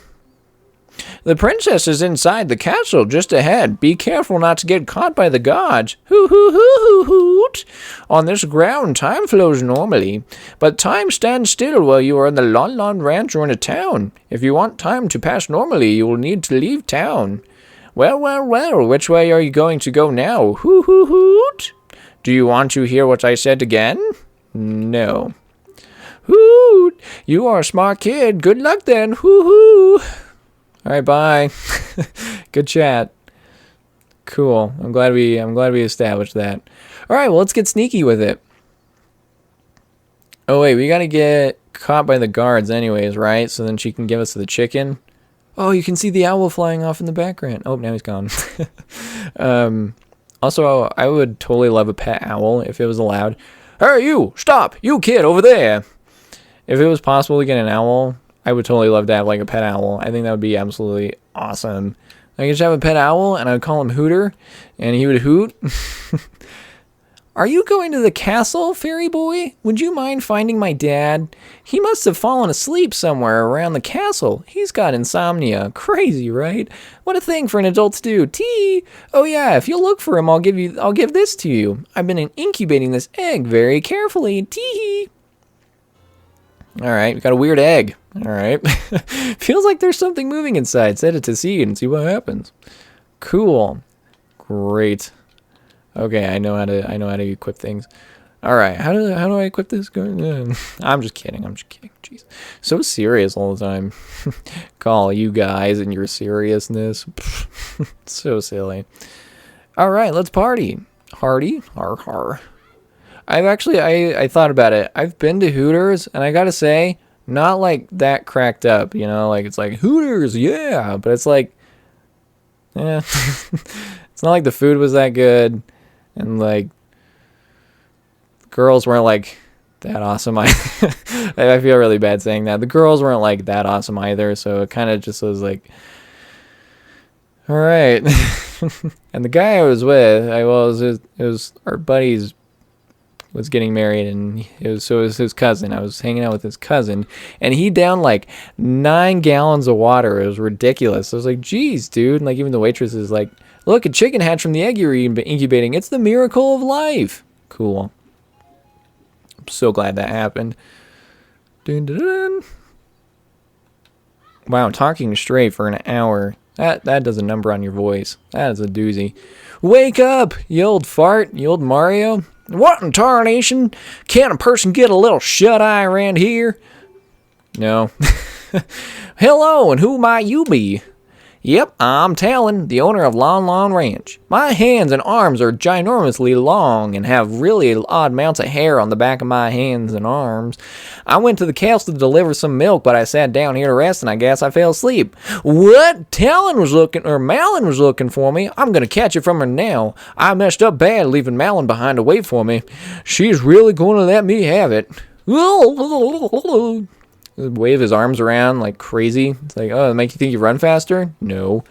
The princess is inside the castle, just ahead. Be careful not to get caught by the gods. Hoo hoo hoo hoo hoot. On this ground, time flows normally, but time stands still while you are in the Lon Lon Ranch or in a town. If you want time to pass normally, you will need to leave town. Well, well, well, which way are you going to go now? Hoo hoo hoot. Do you want to hear what I said again? No. Hoot. You are a smart kid. Good luck then. Hoo hoo. Alright, bye. Good chat. Cool. I'm glad we established that. Alright, well, let's get sneaky with it. Oh wait, we gotta get caught by the guards anyways, right? So then she can give us the chicken. Oh, you can see the owl flying off in the background. Oh, now he's gone. Also, I would totally love a pet owl if it was allowed. Hey, you! Stop! You kid over there! If it was possible to get an owl, I would totally love to have like a pet owl. I think that would be absolutely awesome. I could just have a pet owl, and I'd call him Hooter, and he would hoot. Are you going to the castle, fairy boy? Would you mind finding my dad? He must have fallen asleep somewhere around the castle. He's got insomnia. Crazy, right? What a thing for an adult to do. Tee! Oh yeah, if you'll look for him, I'll give this to you. I've been incubating this egg very carefully. Tee! Alright, we got a weird egg. Alright. Feels like there's something moving inside. Set it to seed and see what happens. Cool. Great. Okay, I know how to equip things. All right, how do I equip this? I'm just kidding. Jeez, so serious all the time. Call you guys and your seriousness. So silly. All right, let's party. Hardy, har har. I thought about it. I've been to Hooters, and I gotta say, not like that cracked up. You know, like it's like Hooters, yeah, but it's like, yeah, it's not like the food was that good. And like, girls weren't like that awesome. I feel really bad saying that. The girls weren't like that awesome either. So it kind of just was like, all right. And the guy I was with, it was our buddies was getting married, and it was his cousin. I was hanging out with his cousin, and he downed like 9 gallons of water. It was ridiculous. I was like, geez, dude. And like, even the waitress is like, look, a chicken hatched from the egg you're incubating. It's the miracle of life. Cool. I'm so glad that happened. Dun, dun, dun. Wow, talking straight for an hour. That does a number on your voice. That is a doozy. Wake up, you old fart, you old Mario. What in tarnation? Can't a person get a little shut-eye around here? No. Hello, and who might you be? Yep, I'm Talon, the owner of Lon Lon Ranch. My hands and arms are ginormously long and have really odd amounts of hair on the back of my hands and arms. I went to the castle to deliver some milk, but I sat down here to rest, and I guess I fell asleep. What? Malin was looking for me. I'm gonna catch it from her now. I messed up bad leaving Malin behind to wait for me. She's really gonna let me have it. Wave his arms around like crazy. It's like, oh, it make you think you run faster? No.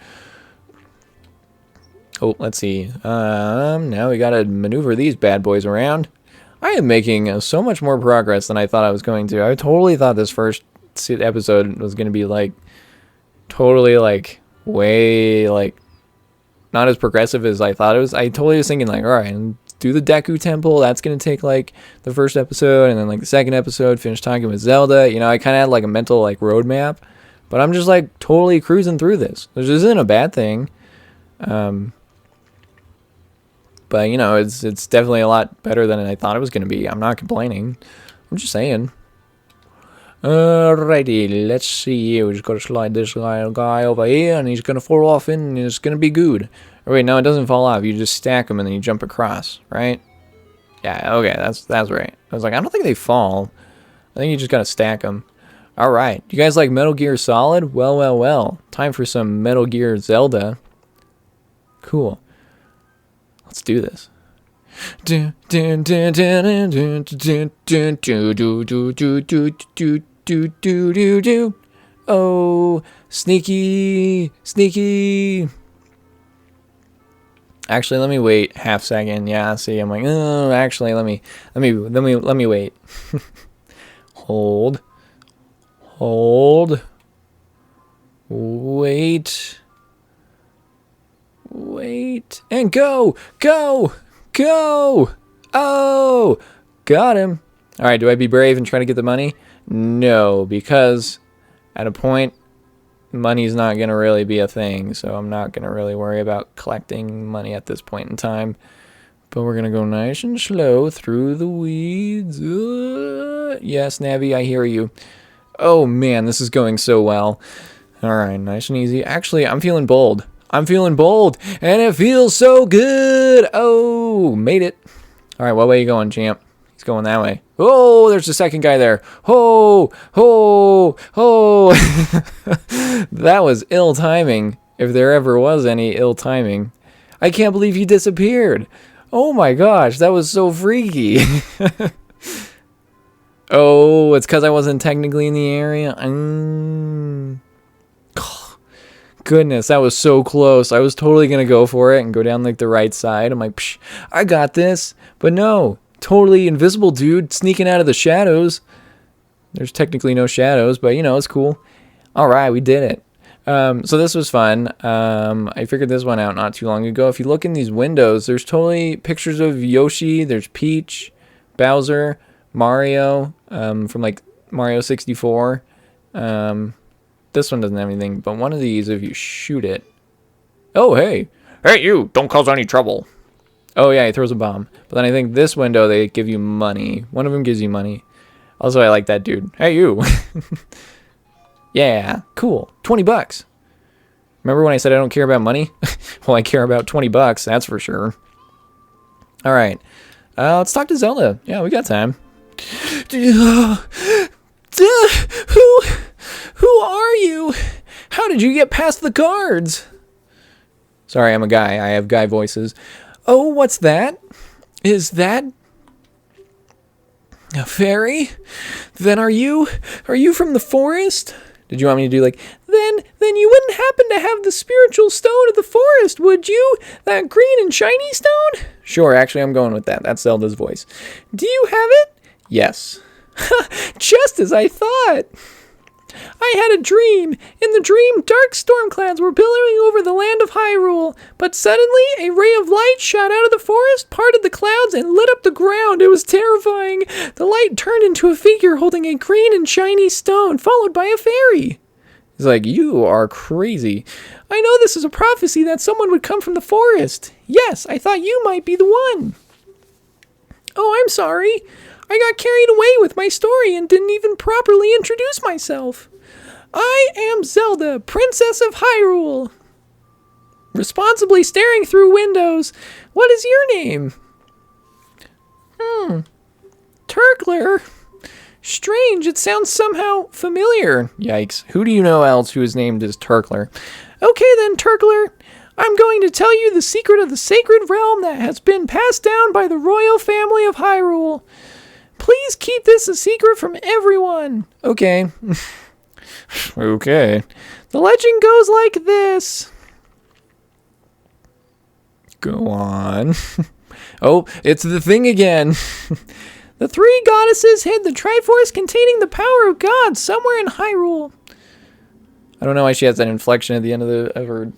Oh, let's see. Now we gotta maneuver these bad boys around. I am making so much more progress than I thought I was going to. I totally thought this first episode was gonna be like totally like way like not as progressive as I thought it was. I totally was thinking like, all right, and do the Deku Temple. That's going to take like the first episode, and then like the second episode, finish talking with Zelda. You know, I kind of had like a mental like roadmap, but I'm just like totally cruising through this, which isn't a bad thing. But you know, it's definitely a lot better than I thought it was going to be. I'm not complaining. I'm just saying. Alrighty, let's see. We just got to slide this guy over here, and he's going to fall off in, and it's going to be good. Or wait, no, it doesn't fall off. You just stack them, and then you jump across, right? Yeah, okay, that's right. I was like, I don't think they fall. I think you just got to stack them. Alright, you guys like Metal Gear Solid? Well, well, well. Time for some Metal Gear Zelda. Cool. Let's do this. Oh, sneaky, sneaky. Actually, let me wait half second. Yeah, see, I'm like, oh, actually, let me wait. Hold, wait, and go. Oh, got him. All right, do I be brave and try to get the money? No, because at a point, money's not going to really be a thing, so I'm not going to really worry about collecting money at this point in time. But we're going to go nice and slow through the weeds. Yes, Navi, I hear you. Oh, man, this is going so well. All right, nice and easy. Actually, I'm feeling bold, and it feels so good. Oh, made it. All right, what way are you going, champ? He's going that way. Oh, there's the second guy there. Oh. That was ill timing, if there ever was any ill timing. I can't believe he disappeared. Oh my gosh, that was so freaky. Oh, it's because I wasn't technically in the area. Goodness, that was so close. I was totally going to go for it and go down like the right side. I'm like, psh, I got this. But no, totally invisible dude sneaking out of the shadows. There's technically no shadows, but you know, it's cool. All right, we did it. So this was fun. I figured this one out not too long ago. If you look in these windows, there's totally pictures of Yoshi. There's Peach, Bowser, Mario, from like Mario 64. This one doesn't have anything, but one of these, if you shoot it. Oh, hey. Hey, you, don't cause any trouble. Oh, yeah, he throws a bomb. But then I think this window, they give you money. One of them gives you money. Also, I like that dude. Hey, you. Yeah, cool. 20 bucks. Remember when I said I don't care about money? Well, I care about 20 bucks, that's for sure. All right. Let's talk to Zelda. Yeah, we got time. Who are you? How did you get past the guards? Sorry, I'm a guy. I have guy voices. Oh, what's that? Is that a fairy? Then are you from the forest? Did you want me to do like, then you wouldn't happen to have the spiritual stone of the forest, would you? That green and shiny stone? Sure, actually, I'm going with that. That's Zelda's voice. Do you have it? Yes. Just as I thought. I had a dream. In the dream, dark storm clouds were billowing over the land of Hyrule. But suddenly, a ray of light shot out of the forest, parted the clouds, and lit up the ground. It was terrifying. The light turned into a figure holding a green and shiny stone, followed by a fairy. He's like, you are crazy. I know this is a prophecy that someone would come from the forest. Yes, I thought you might be the one. Oh, I'm sorry. I got carried away with my story and didn't even properly introduce myself. I am Zelda, Princess of Hyrule. Responsibly staring through windows. What is your name? Turkler. Strange, it sounds somehow familiar. Yikes. Who do you know else who is named as Turkler? Okay then, Turkler. I'm going to tell you the secret of the sacred realm that has been passed down by the royal family of Hyrule. Please keep this a secret from everyone. Okay. Okay. The legend goes like this. Go on. Oh, it's the thing again. The three goddesses hid the Triforce containing the power of God somewhere in Hyrule. I don't know why she has that inflection at the end of her.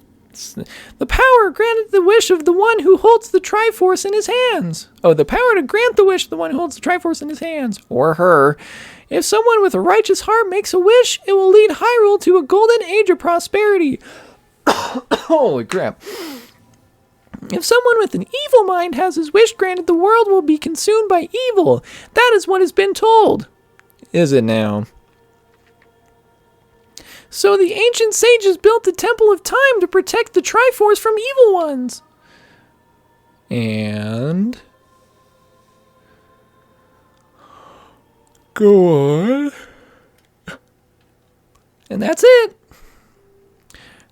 The power granted the wish of the one who holds the Triforce in his hands. Oh, the power to grant the wish of the one who holds the Triforce in his hands. Or her. If someone with a righteous heart makes a wish, it will lead Hyrule to a golden age of prosperity. Holy crap. If someone with an evil mind has his wish granted, the world will be consumed by evil. That is what has been told. Is it now? So the ancient sages built the Temple of Time to protect the Triforce from evil ones. And... go on. And that's it.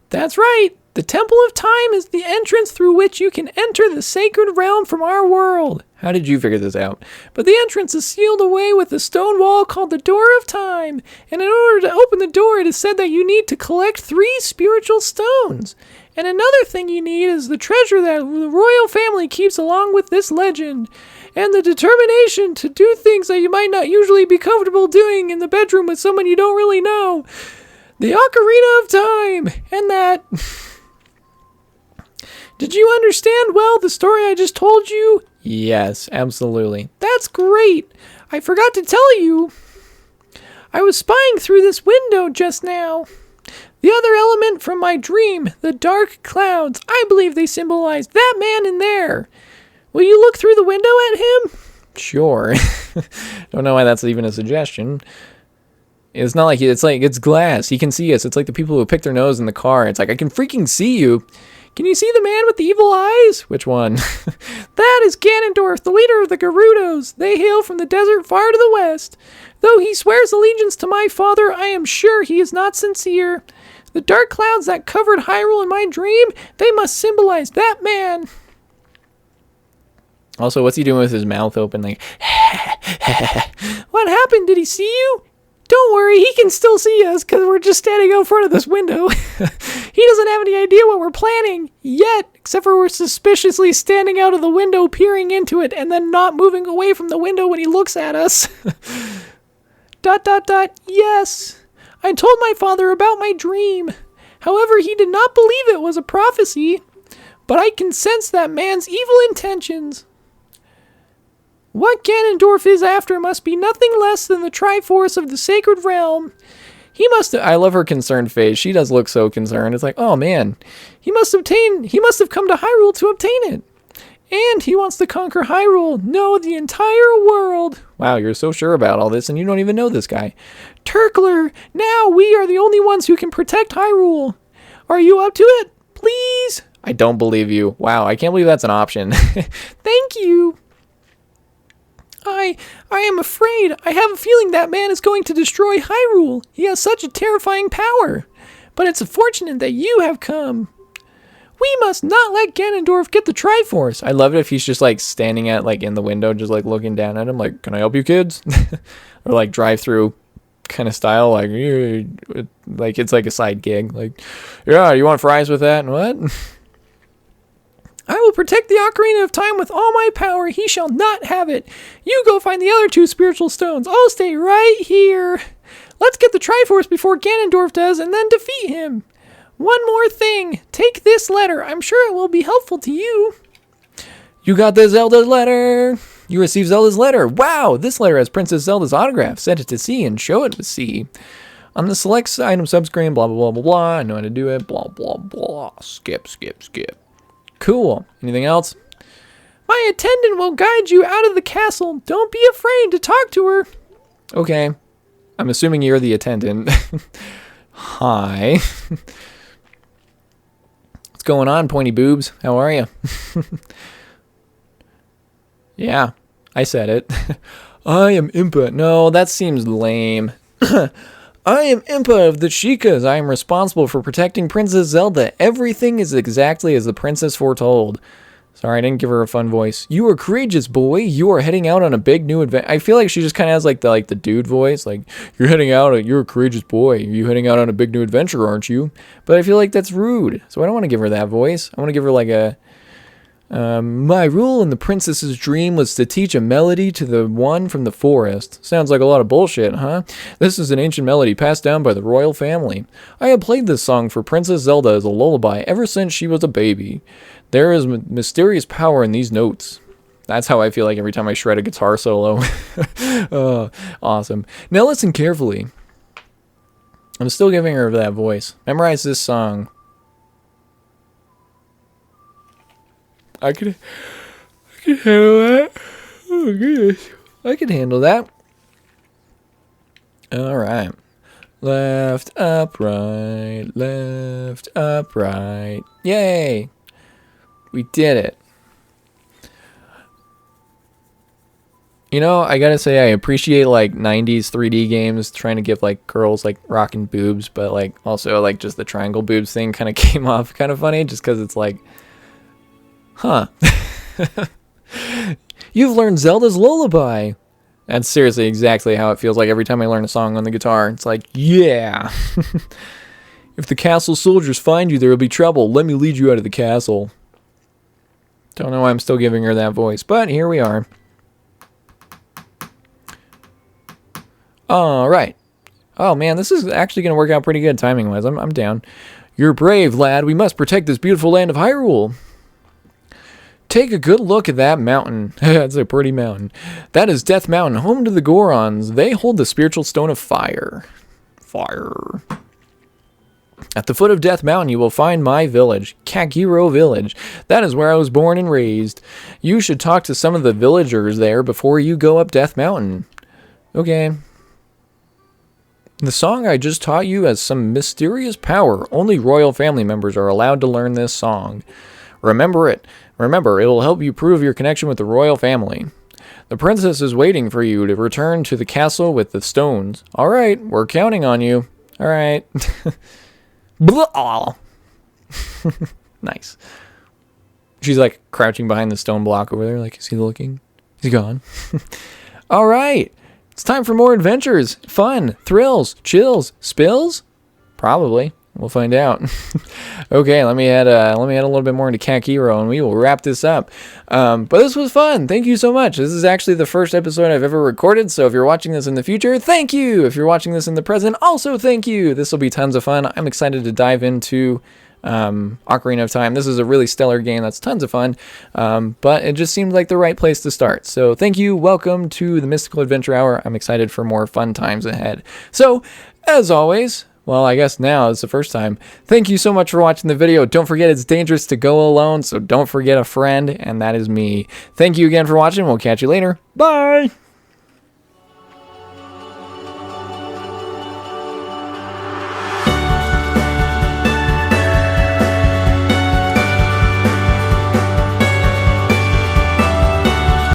That's right. The Temple of Time is the entrance through which you can enter the sacred realm from our world. How did you figure this out? But the entrance is sealed away with a stone wall called the Door of Time. And in order to open the door, it is said that you need to collect 3 spiritual stones. And another thing you need is the treasure that the royal family keeps along with this legend. And the determination to do things that you might not usually be comfortable doing in the bedroom with someone you don't really know. The Ocarina of Time. And that... Did you understand well the story I just told you? Yes, absolutely. That's great. I forgot to tell you. I was spying through this window just now. The other element from my dream, the dark clouds, I believe they symbolize that man in there. Will you look through the window at him? Sure. Don't know why that's even a suggestion. It's not like it's glass. He can see us. It's like the people who pick their nose in the car. It's like, I can freaking see you. Can you see the man with the evil eyes? Which one? That is Ganondorf, the leader of the Gerudos. They hail from the desert far to the west. Though he swears allegiance to my father, I am sure he is not sincere. The dark clouds that covered Hyrule in my dream, they must symbolize that man. Also, what's he doing with his mouth open? Like, What happened? Did he see you? Don't worry, he can still see us because we're just standing out front of this window. He doesn't have any idea what we're planning yet, except for we're suspiciously standing out of the window, peering into it, and then not moving away from the window when he looks at us. ... Yes, I told my father about my dream. However, he did not believe it was a prophecy, but I can sense that man's evil intentions. What Ganondorf is after must be nothing less than the Triforce of the Sacred Realm. He must have, I love her concerned face. She does look so concerned. It's like, oh man, he must have come to Hyrule to obtain it. And he wants to conquer Hyrule. No, the entire world. Wow, you're so sure about all this and you don't even know this guy. Turkler, now we are the only ones who can protect Hyrule. Are you up to it? Please? I don't believe you. Wow, I can't believe that's an option. Thank you. I am afraid. I have a feeling that man is going to destroy Hyrule. He has such a terrifying power. But it's fortunate that you have come. We must not let Ganondorf get the Triforce. I love it if he's just like standing at like in the window, just like looking down at him like, can I help you kids? Or like drive through kind of style. Like it's like a side gig. Like, yeah, you want fries with that? And what? I will protect the Ocarina of Time with all my power. He shall not have it. You go find the other 2 spiritual stones. I'll stay right here. Let's get the Triforce before Ganondorf does and then defeat him. One more thing. Take this letter. I'm sure it will be helpful to you. You got the Zelda letter. You received Zelda's letter. Wow, this letter has Princess Zelda's autograph. Send it to C and show it to C. On the select item subscreen, blah, blah, blah, blah, blah. I know how to do it. Blah, blah, blah. Skip, skip, skip. Cool. Anything else? My attendant will guide you out of the castle. Don't be afraid to talk to her. Okay. I'm assuming you're the attendant. Hi. What's going on, pointy boobs? How are you? Yeah, I said it. I am Impa. No, that seems lame. I am Impa of the Sheikahs. I am responsible for protecting Princess Zelda. Everything is exactly as the princess foretold. Sorry, I didn't give her a fun voice. You are courageous, boy. You are heading out on a big new adventure. I feel like she just kind of has like the dude voice. Like, you're a courageous boy. You're heading out on a big new adventure, aren't you? But I feel like that's rude. So I don't want to give her that voice. I want to give her like a... my rule in the princess's dream was to teach a melody to the one from the forest. Sounds like a lot of bullshit, huh? This is an ancient melody passed down by the royal family. I have played this song for Princess Zelda as a lullaby ever since she was a baby. There is mysterious power in these notes. That's how I feel like every time I shred a guitar solo. Awesome. Now listen carefully. I'm still giving her that voice. Memorize this song. I can handle that. Oh, goodness. I can handle that. All right. Left, up, right. Left, up, right. Yay. We did it. You know, I gotta say, I appreciate, like, 90s 3D games trying to give, like, girls, like, rocking boobs, but, like, also, like, just the triangle boobs thing kind of came off kind of funny, just because it's, like, huh. You've learned Zelda's lullaby. That's seriously exactly how it feels like every time I learn a song on the guitar. It's like, yeah. If the castle soldiers find you, there will be trouble. Let me lead you out of the castle. Don't know why I'm still giving her that voice, but here we are. All right. Oh, man, this is actually going to work out pretty good timing-wise. I'm down. You're brave, lad. We must protect this beautiful land of Hyrule. Take a good look at that mountain. That's a pretty mountain. That is Death Mountain, home to the Gorons. They hold the spiritual stone of fire. Fire. At the foot of Death Mountain, you will find my village, Kagero Village. That is where I was born and raised. You should talk to some of the villagers there before you go up Death Mountain. Okay. The song I just taught you has some mysterious power. Only royal family members are allowed to learn this song. Remember it. Remember, it will help you prove your connection with the royal family. The princess is waiting for you to return to the castle with the stones. All right, we're counting on you. All right. Nice. She's like crouching behind the stone block over there. Like, is he looking? Is he gone? All right. It's time for more adventures, fun, thrills, chills, spills? Probably. We'll find out. Okay, let me add a little bit more into Kakiro, and we will wrap this up. But this was fun. Thank you so much. This is actually the first episode I've ever recorded, so if you're watching this in the future, thank you. If you're watching this in the present, also thank you. This will be tons of fun. I'm excited to dive into Ocarina of Time. This is a really stellar game that's tons of fun, but it just seemed like the right place to start. So thank you. Welcome to the Mystical Adventure Hour. I'm excited for more fun times ahead. So, as always, well, I guess now is the first time. Thank you so much for watching the video. Don't forget it's dangerous to go alone, so don't forget a friend, and that is me. Thank you again for watching. We'll catch you later. Bye!